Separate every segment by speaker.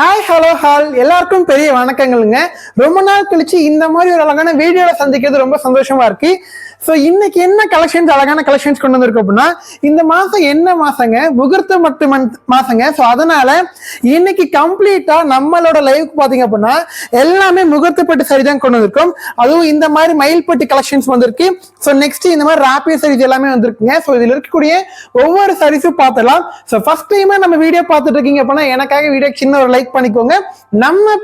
Speaker 1: Hi hello hall எல்லாருக்கும் பெரிய வணக்கங்களுங்க. ரொம்ப நாள் கழிச்சு இந்த மாதிரி ஒரு அழகான வீடியோல சந்திக்கிறது ரொம்ப சந்தோஷமா இருக்கு. ஸோ இன்னைக்கு என்ன கலெக்ஷன்ஸ், அழகான கலெக்ஷன்ஸ் கொண்டு வந்திருக்கு அப்படின்னா, இந்த மாசம் என்ன மாசங்க, முகூர்த்தம் மட்டும் மாசங்க. ஸோ அதனால இன்னைக்கு கம்ப்ளீட்டா நம்மளோட லைவுக்கு பாத்தீங்க அப்படின்னா எல்லாமே முகூர்த்தப்பட்டு சரி தான் கொண்டு வந்திருக்கோம். அதுவும் இந்த மாதிரி மயில்பட்டு கலெக்ஷன்ஸ் வந்திருக்கு. ஸோ நெக்ஸ்ட் இந்த மாதிரி ராப்பியர் சாரீஸ் எல்லாமே வந்திருக்குங்க. ஸோ இதுல இருக்கக்கூடிய ஒவ்வொரு சாரீஸும் பார்த்துலாம். ஸோ ஃபர்ஸ்ட் டைமா நம்ம வீடியோ பார்த்துட்டு இருக்கீங்க அப்படின்னா எனக்காக வீடியோ சின்ன ஒரு லைக் பண்ணிக்கோங்க. நம்ம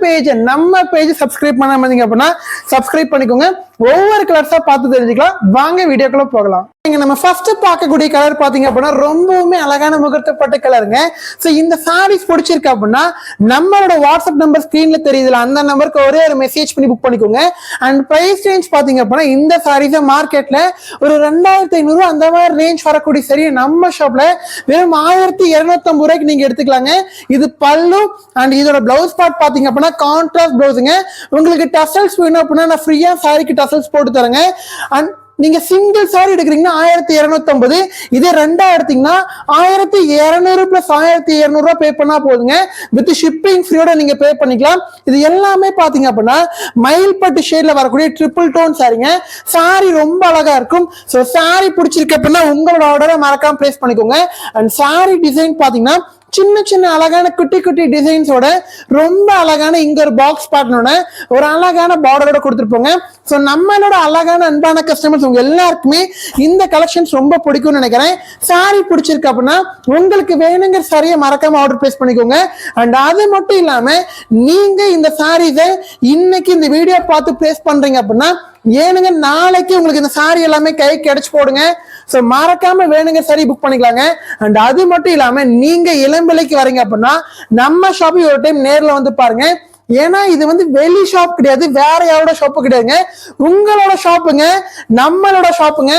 Speaker 1: பேஜ் சப்ஸ்கிரைப் பண்ணாம இருந்தீங்க அப்படின்னா சப்ஸ்கிரைப் பண்ணிக்கோங்க. ஒவ்வொரு கலர்ஸா பார்த்து தெரிஞ்சுக்கலாம். வாங்க வீடியோக்குள்ள போகலாம். நம்ம ஃபர்ஸ்ட் பார்க்கக்கூடிய கலர் பாத்தீங்க அப்படின்னா ரொம்பவுமே அழகான முகூர்த்தப்பட்ட கலருங்க. சோ இந்த சாரீஸ் பிடிச்சிருக்கு அப்படின்னா நம்மளோட வாட்ஸ்அப் நம்பர் ஸ்கிரீன்ல தெரியுதுல, அந்த நம்பருக்கு ஒரே ஒரு மெசேஜ் பண்ணி புக் பண்ணிக்கோங்க. அண்ட் பிரைஸ் ரேஞ்ச் பாத்தீங்க அப்படின்னா இந்த சாரீஸ் மார்க்கெட்ல ஒரு 2500 அந்த மாதிரி ரேஞ்ச் வரக்கூடிய சரி நம்ம ஷாப்ல வெறும் 1250 ரூபாய்க்கு நீங்க எடுத்துக்கலாங்க. இது பல்லு அண்ட் இதோட பிளவுஸ் பார்ட் பாத்தீங்க அப்படின்னா கான்ட்ராஸ்ட் பிளவுஸுங்க. உங்களுக்கு டசல்ஸ் வேணும் அப்படின்னா நான் ஃப்ரீயா சாரிக்கு டசல்ஸ் போட்டு தரேங்க. அண்ட் நீங்க சிங்கிள் சாரி எடுக்கிறீங்கன்னா 1250, இதே ரெண்டா எடுத்தீங்கன்னா 1200 பிளஸ் 1200 ரூபாய் பே பண்ணா போதுங்க. வித் ஷிப்பிங் ஃப்ரீயோட நீங்க பே பண்ணிக்கலாம். இது எல்லாமே பாத்தீங்க அப்படின்னா மயில்பட்டு ஷேட்ல வரக்கூடிய ட்ரிபிள் டோன் சாரிங்க. சாரி ரொம்ப அழகா இருக்கும். ஸோ சாரி பிடிச்சிருக்கு அப்படின்னா உங்களோட ஆர்டரை மறக்காம பிளேஸ் பண்ணிக்கோங்க. அண்ட் சாரி டிசைன் பாத்தீங்கன்னா சின்ன சின்ன அழகான குட்டி குட்டி டிசைன்ஸோட ரொம்ப அழகான இங்க ஒரு பாக்ஸ் பேட்டர்னோட ஒரு அழகான பார்டரோட கொடுத்துருப்போங்க. ஸோ நம்மளோட அழகான அன்பான கஸ்டமர்ஸ் உங்க எல்லாருக்குமே இந்த கலெக்ஷன்ஸ் ரொம்ப பிடிக்கும்னு நினைக்கிறேன். சாரி பிடிச்சிருக்கு அப்படின்னா உங்களுக்கு வேணுங்கிற சாரியை மறக்காம ஆர்டர் பிளேஸ் பண்ணிக்கோங்க. அண்ட் அது மட்டும் இல்லாம நீங்க இந்த சாரீஸை இன்னைக்கு இந்த வீடியோ பார்த்து பிளேஸ் பண்றீங்க அப்படின்னா ஏனுங்க நாளைக்கு உங்களுக்கு இந்த சாரி எல்லாமே கை கிடைச்சு போடுங்க. ஸோ மறக்காம வேணுங்க சாரி புக் பண்ணிக்கலாங்க. அண்ட் அது மட்டும் இல்லாம நீங்க இளம்பிள்ளைக்கு வரீங்க அப்படின்னா நம்ம ஷாப்பிங் ஒரு டைம் நேர்ல வந்து பாருங்க. ஏன்னா இது வெளி ஷாப் கிடையாது, வேற யாரோட ஷாப்பு கிடையாதுங்க, உங்களோட ஷாப்புங்க, நம்மளோட ஷாப்புங்க.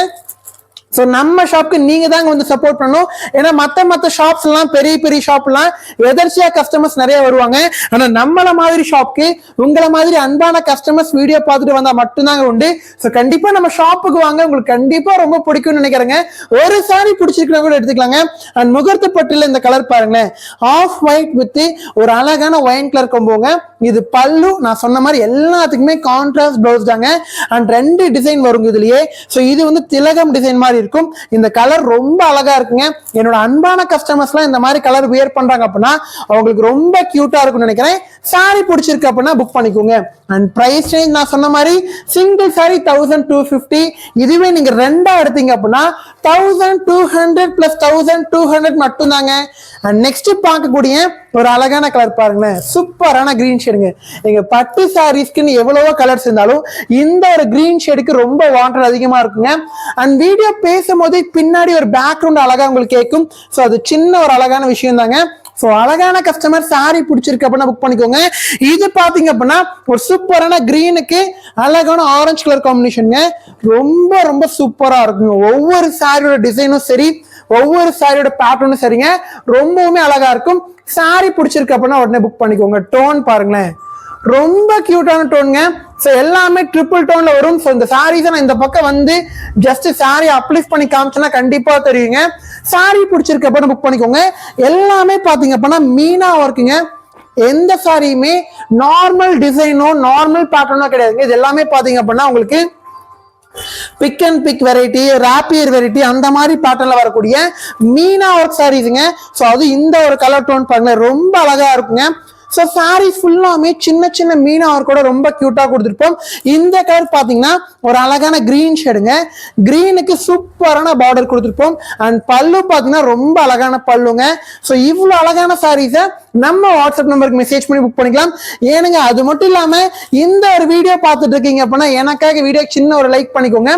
Speaker 1: ஸோ நம்ம ஷாப்க்கு நீங்க தாங்க சப்போர்ட் பண்ணணும். ஏன்னா மத்த ஷாப்ஸ் எல்லாம் பெரிய பெரிய ஷாப் எல்லாம் எதர்ச்சியா கஸ்டமர்ஸ் நிறைய வருவாங்க. ஆனா நம்மள மாதிரி ஷாப்க்கு உங்களை மாதிரி அன்பான கஸ்டமர்ஸ் வீடியோ பார்த்துட்டு வந்தா மட்டும்தாங்க உண்டு. ஸோ கண்டிப்பா நம்ம ஷாப்புக்கு வாங்க, உங்களுக்கு கண்டிப்பா ரொம்ப பிடிக்கும்னு நினைக்கிறேங்க. ஒரு சாரி பிடிச்சிருக்கா கூட எடுத்துக்கலாங்க. அண்ட் முகூர்த்தப்பட்டுல இந்த கலர் பாருங்களேன், ஆஃப் ஒயிட் வித் ஒரு அழகான ஒயின் கலர் கொம்போங்க. இது பல்லு, நான் சொன்ன மாதிரி எல்லாத்துக்குமே கான்ட்ராஸ்ட் பிளவுஸ் தாங்க. அண்ட் 2 டிசைன் வருங்க இதுலயே. ஸோ இது திலகம் டிசைன் மாதிரி இருக்கும். இந்த கலர் ரொம்ப அழகா இருக்குங்க. என்னோட அன்பான கஸ்டமர்ஸ் எல்லாம் இந்த மாதிரி கலர் வியர் பண்றாங்க அப்படின்னா அவங்களுக்கு ரொம்ப கியூட்டா இருக்கும்னு நினைக்கிறேன். சாரி பிடிச்சிருக்கு அப்படின்னா புக் பண்ணிக்கோங்க. அண்ட் பிரைஸ் ரேஞ்ச் நான் சொன்ன மாதிரி சிங்கிள் சாரி 1250, இதுவே நீங்க ரெண்டா எடுத்தீங்க அப்படின்னா 1200 பிளஸ் 1200 மட்டும் தாங்க. அண்ட் நெக்ஸ்ட் பார்க்கக்கூடிய ஒரு அழகான கலர் பாருங்களேன், சூப்பரான கிரீன் ஷேடுங்க. எங்க பட்டு சாரீஸ்க்குன்னு எவ்வளவோ கலர்ஸ் இருந்தாலும் இந்த ஒரு கிரீன் ஷேடுக்கு ரொம்ப வாண்டட் அதிகமா இருக்குங்க. அண்ட் வீடியோ பேசும்போது பின்னாடி ஒரு பேக்ரவுண்ட் அழகா உங்களுக்கு கேட்கும். ஸோ அது சின்ன ஒரு அழகான விஷயம் தாங்க. ஸோ அழகான கஸ்டமர் சாரி பிடிச்சிருக்கு அப்படின்னா புக் பண்ணிக்கோங்க. இது பாத்தீங்க அப்படின்னா ஒரு சூப்பரான கிரீனுக்கு அழகான ஆரஞ்சு கலர் காம்பினேஷனுங்க. ரொம்ப ரொம்ப சூப்பரா இருக்குங்க. ஒவ்வொரு சாரியோட டிசைனும் சரி, ஒவ்வொரு சாரியோட பேட்டர்னும் சரிங்க, ரொம்பவுமே அழகா இருக்கும். சாரி பிடிச்சிருக்கு அப்படின்னா உடனே புக் பண்ணிக்கோங்க. டோன் பாருங்களேன், ரொம்ப கியூட்டான டோனுங்க. ஸோ எல்லாமே ட்ரிபிள் டோன்ல வரும். ஸோ இந்த சாரீஸை நான் இந்த பக்கம் ஜஸ்ட் சாரி அப்லிஃப்ட் பண்ணி காமிச்சேன்னா கண்டிப்பா தெரியுங்க. சாரி பிடிச்சிருக்கு அப்படின்னு புக் பண்ணிக்கோங்க. எல்லாமே பாத்தீங்க அப்படின்னா மீனா ஒர்க்குங்க. எந்த சாரியுமே நார்மல் டிசைனோ நார்மல் பேட்டர்னோ கிடையாதுங்க. இது எல்லாமே பாத்தீங்க அப்படின்னா உங்களுக்கு பிக் அண்ட் பிக் வெரைட்டி, ராப்பியர் வெரைட்டி, அந்த மாதிரி பேட்டர்ன்ல வரக்கூடிய மீனா ஒர்க் சாரீஸுங்க. ஸோ அது இந்த ஒரு கலர் டோன் பாருங்க, ரொம்ப அழகா இருக்குங்க. ஸோ சாரி ஃபுல்லாமே சின்ன சின்ன மீனா ஒர்க்கோட ரொம்ப கியூட்டா கொடுத்துருப்போம். இந்த கலர் பாத்தீங்கன்னா ஒரு அழகான கிரீன் ஷேடுங்க. கிரீனுக்கு சூப்பரான பார்டர் கொடுத்துருப்போம். அண்ட் பல்லு பாத்தீங்கன்னா ரொம்ப அழகான பல்லுங்க. ஸோ இவ்வளவு அழகான சாரீஸை நம்ம வாட்ஸ்அப் நம்பருக்கு மெசேஜ் பண்ணி புக் பண்ணிக்கலாம். ஏனுங்க அது மட்டும் இல்லாம இந்த ஒரு வீடியோ பார்த்துட்டு இருக்கீங்க அப்படின்னா எனக்காக வீடியோ சின்ன ஒரு லைக் பண்ணிக்கோங்க.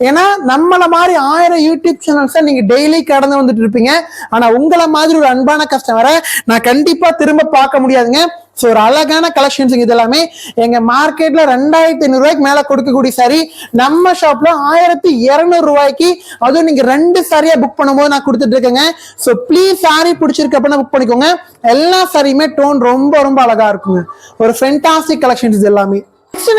Speaker 1: ஏன்னா நம்மள மாதிரி 1000 யூடியூப் சேனல்ஸை நீங்க டெய்லி கடந்து வந்துட்டு இருப்பீங்க. ஆனா உங்களை மாதிரி ஒரு அன்பான கஸ்டமரை நான் கண்டிப்பா திரும்ப பார்க்க முடியாதுங்க. ஸோ ஒரு அழகான கலெக்ஷன்ஸ் இது எல்லாமே எங்க மார்க்கெட்ல 2500 ரூபாய்க்கு மேல கொடுக்கக்கூடிய சாரி நம்ம ஷாப்ல 1200 ரூபாய்க்கு, அதுவும் நீங்க 2 சாரியா புக் பண்ணும்போது நான் கொடுத்துட்டு இருக்கேங்க. ஸோ ப்ளீஸ் சாரி பிடிச்சிருக்கு அப்படின்னா புக் பண்ணிக்கோங்க. எல்லா சாரியுமே டோன் ரொம்ப ரொம்ப அழகா இருக்குங்க. ஒரு ஃபென்டாஸ்டிக் கலெக்ஷன்ஸ் இது எல்லாமே.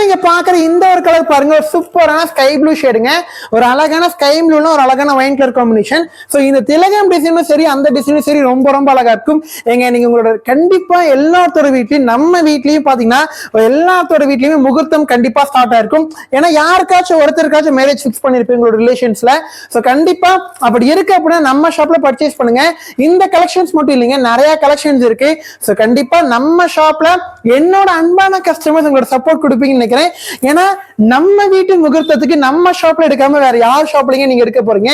Speaker 1: நீங்க பாக்குற இந்த ஒரு கலர் பாருங்க, ஒரு சூப்பரான ஸ்கை ப்ளூ ஷேடுங்க. ஒரு அழகான ஸ்கை ப்ளூல ஒரு அழகான ஒயின் கலர் காம்பினேஷன். சோ இந்த திலகம் டிசைனும் சரி, அந்த டிசைனும் சரி ரொம்ப ரொம்ப அழகா இருக்கும். நீங்க உங்களோட கண்டிப்பா எல்லாத்தோட வீட்லயும், நம்ம வீட்லயும் பாத்தீங்கன்னா எல்லாத்தோட வீட்லயுமே முகூர்த்தம் கண்டிப்பா ஸ்டார்ட் ஆயிருக்கும். ஏன்னா யாருக்காச்சும் ஒருத்தருக்காச்சும் மேரேஜ் ஃபிக்ஸ் பண்ணிருப்பீங்க உங்களோட ரிலேஷன்ஸ்ல. சோ கண்டிப்பா அப்படி இருக்கு அப்படின்னா நம்ம ஷாப்ல பர்ச்சேஸ் பண்ணுங்க. இந்த கலெக்ஷன்ஸ் மட்டும் இல்லைங்க, நிறைய கலெக்ஷன்ஸ் இருக்கு. சோ கண்டிப்பா நம்ம ஷாப்ல என்னோட அன்பான கஸ்டமர்ஸ் உங்களோட சப்போர்ட் கொடுப்பீங்கன்னு நினைக்கிறேன். ஏன்னா நம்ம வீட்டு முகூர்த்தத்துக்கு நம்ம ஷாப்ல எடுக்காம வேற யார் ஷாப்லங்க நீங்க எடுக்க போறீங்க?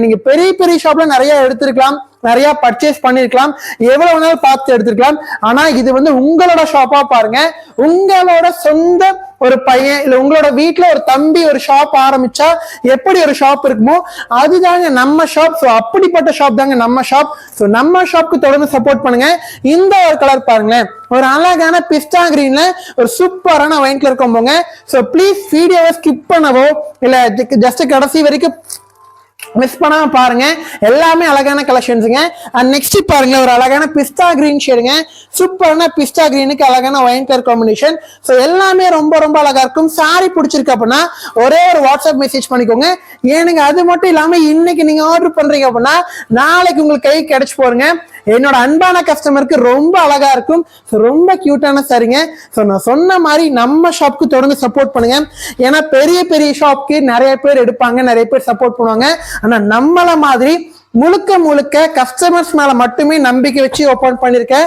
Speaker 1: நீங்க பெரிய பெரிய ஷாப்ல நிறைய எடுத்திருக்கலாம், நிறைய பர்ச்சேஸ் பண்ணிருக்கலாம், எவ்வளவு நாள் பார்த்து எடுத்திருக்கலாம். ஆனா இது வந்து உங்களோட ஷாப்பா பாருங்க. உங்களோட சொந்த ஒரு பையன் இல்ல உங்களோட வீட்டுல ஒரு தம்பி ஒரு ஷாப் ஆரம்பிச்சா எப்படி ஒரு ஷாப் இருக்குமோ அதுதாங்க நம்ம ஷாப். சோ அப்படிப்பட்ட ஷாப் தாங்க நம்ம ஷாப். சோ நம்ம ஷாப்க்கு தொடர்ந்து சப்போர்ட் பண்ணுங்க. இந்த ஒரு கலர் பாருங்களேன், ஒரு அழகான பிஸ்டா கிரீன்ல ஒரு சூப்பரான ஒயின் கலர் காம்போங்க. சோ ப்ளீஸ் வீடியோவை ஸ்கிப் பண்ணவோ இல்ல ஜஸ்ட் கடைசி வரைக்கும் மிஸ் பண்ணாம பாருங்க. எல்லாமே அழகான கலெக்ஷன்ஸுங்க. அண்ட் நெக்ஸ்ட் பாருங்க, ஒரு அழகான பிஸ்டா கிரீன் ஷேடுங்க. சூப்பரான பிஸ்டா கிரீனுக்கு அழகான ஒயின் கலர் காம்பினேஷன். ஸோ எல்லாமே ரொம்ப ரொம்ப அழகா இருக்கும். சாரி பிடிச்சிருக்கு அப்படின்னா ஒரே ஒரு வாட்ஸ்அப் மெசேஜ் பண்ணிக்கோங்க. ஏனுங்க அது மட்டும் இல்லாம இன்னைக்கு நீங்க ஆர்டர் பண்றீங்க அப்படின்னா நாளைக்கு உங்களுக்கு கை கிடைச்சு போறீங்க. என்னோட அன்பான கஸ்டமருக்கு ரொம்ப அழகா இருக்கும். ரொம்ப கியூட்டான சாரிங்க. ஸோ நான் சொன்ன மாதிரி நம்ம ஷாப்க்கு தொடர்ந்து சப்போர்ட் பண்ணுங்க. ஏன்னா பெரிய பெரிய ஷாப்க்கு நிறைய பேர் எடுப்பாங்க, நிறைய பேர் சப்போர்ட் பண்ணுவாங்க. ஆனா நம்மள மாதிரி முழுக்க முழுக்க கஸ்டமர்ஸ் மேல மட்டுமே நம்பிக்கை வச்சு ஓபன் பண்ணிருக்க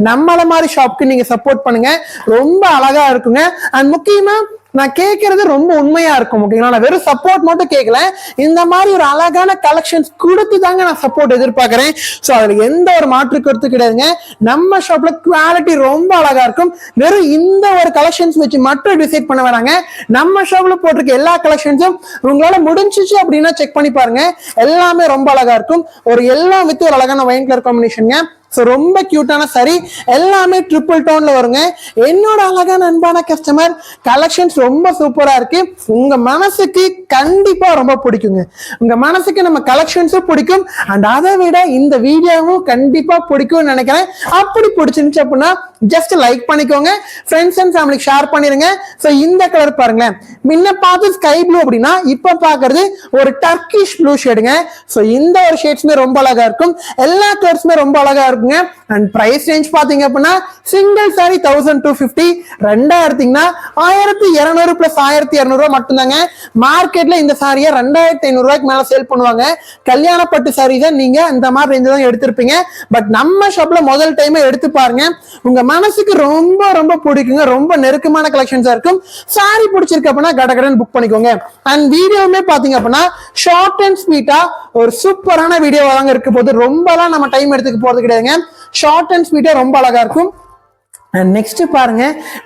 Speaker 1: நம்மள மாதிரி ஷாப்க்கு நீங்க சப்போர்ட் பண்ணுங்க. ரொம்ப அழகா இருக்குங்க. அண்ட் முக்கியமா நான் கேட்கறது ரொம்ப உண்மையா இருக்கும். ஓகேங்களா, நான் வெறும் சப்போர்ட் மட்டும் கேட்கல, இந்த மாதிரி ஒரு அழகான கலெக்ஷன்ஸ் கொடுத்து தாங்க நான் சப்போர்ட் எதிர்பார்க்கிறேன். ஸோ அதுல எந்த ஒரு மாற்று கருத்து கிடையாதுங்க. நம்ம ஷாப்ல குவாலிட்டி ரொம்ப அழகா இருக்கும். வெறும் இந்த ஒரு கலெக்ஷன்ஸ் வச்சு மட்டும் டிசைட் பண்ண வராங்க. நம்ம ஷாப்ல போட்டிருக்க எல்லா கலெக்ஷன்ஸும் உங்களால முடிஞ்சிச்சு அப்படின்னா செக் பண்ணி பாருங்க. எல்லாமே ரொம்ப அழகா இருக்கும். ஒரு எல்லாம் வித் ஒரு அழகான ஒயின் கலர் காம்பினேஷன். ஸோ ரொம்ப கியூட்டான சாரி, எல்லாமே ட்ரிபிள் டோன்ல வருங்க. என்னோட அழகான அன்பான கஸ்டமர் கலெக்ஷன்ஸ் ரொம்ப சூப்பரா இருக்கு. உங்க மனசுக்கு கண்டிப்பா ரொம்ப பிடிக்குங்க. உங்க மனசுக்கு நம்ம கலெக்ஷன்ஸும் பிடிக்கும். அண்ட் அதை விட இந்த வீடியோவும் கண்டிப்பா பிடிக்கும்னு நினைக்கிறேன். அப்படி பிடிச்சிருந்துச்சு அப்படின்னா ஜஸ்ட் லைக் பண்ணிக்கோங்க, ஃப்ரெண்ட்ஸ் அண்ட் ஃபேமிலிக்கு ஷேர் பண்ணிருங்க. ஸோ இந்த கலர் பாருங்களேன், முன்ன பார்த்து ஸ்கை ப்ளூ அப்படின்னா இப்ப பாக்குறது ஒரு டர்க்கிஷ் ப்ளூ ஷேடுங்க. ஸோ இந்த ஒரு ஷேட்ஸ்மே ரொம்ப அழகா இருக்கும். எல்லா கலர்ஸுமே ரொம்ப அழகா இருக்குங்க. அண்ட் பிரைஸ் ரேஞ்ச் பாத்தீங்க அப்படின்னா சிங்கிள் சாரி 1250, ரெண்டா எடுத்தீங்கன்னா 1200 பிளஸ் 1200 மட்டும்தாங்க. மார்க்கெட்ல இந்த சாரியை 2500 மேல சேல் பண்ணுவாங்க. கல்யாண பட்டு சாரி தான் நீங்க இந்த மாதிரி ரேஞ்ச் தான் எடுத்திருப்பீங்க. பட் நம்ம ஷாப்ல முதல் டைம் எடுத்து பாருங்க, உங்க மனசுக்கு ரொம்ப ரொம்ப பிடிக்குங்க. ரொம்ப நெருக்கமான கலெக்ஷன்ஸா இருக்கும். சாரி பிடிச்சிருக்கு அப்படின்னா கடகடன் புக் பண்ணிக்கோங்க. அண்ட் வீடியோவுமே பாத்தீங்க அப்படின்னா ஷார்ட் அண்ட் ஸ்வீட்டா ஒரு சூப்பரான வீடியோவா தாங்க இருக்க போது. ரொம்பலாம் நம்ம டைம் எடுத்துக்க போறது கிடையாதுங்க. ஷார்ட் அண்ட் ஸ்வீட்டா ரொம்ப அழகா இருக்கும். நெக்ஸ்ட் பாருங்க,